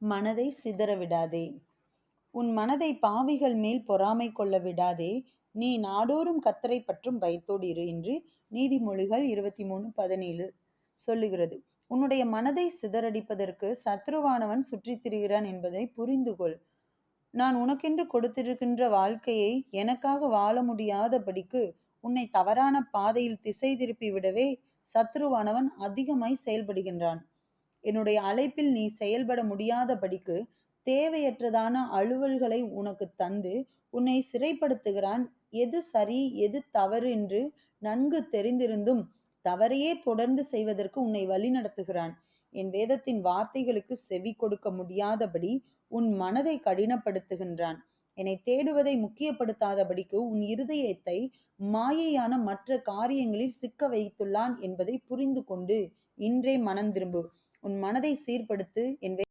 மனதை சிதற விடாதே. உன் மனதை பாவிகள் மேல் பொறாமை கொள்ள விடாதே. நீ நாடோறும் கர்த்தரை பற்றும் பயத்தோடு இரு என்று நீதிமொழிகள் 23:17 சொல்லுகிறது. உன்னுடைய மனதை சிதறடிப்பதற்கு சத்ருவானவன் சுற்றித் திரிகிறான் என்பதை புரிந்து கொள். நான் உனக்கென்று கொடுத்திருக்கின்ற வாழ்க்கையை எனக்காக வாழ முடியாதபடிக்கு உன்னை தவறான பாதையில் திசை திருப்பி விடவே சத்ருவானவன் அதிகமாய் செயல்படுகின்றான். என்னுடைய அழைப்பில் நீ செயல்பட முடியாதபடிக்கு தேவையற்றதான அலுவல்களை உனக்கு தந்து உன்னை சிறைப்படுத்துகிறான். எது சரி எது தவறு என்று நன்கு தெரிந்திருந்தும் தவறையே தொடர்ந்து செய்வதற்கு உன்னை வழிநடத்துகிறான். என் வேதத்தின் வார்த்தைகளுக்கு செவி கொடுக்க முடியாதபடி உன் மனதை கடினப்படுத்துகின்றான். என்னை தேடுவதை முக்கியப்படுத்தாதபடிக்கு உன் இருதயத்தை மாயையான மற்ற காரியங்களில் சிக்க வைத்துள்ளான் என்பதை புரிந்து கொண்டு இன்றே மனம் திரும்பு. உன் மனதை சீர்படுத்து. என்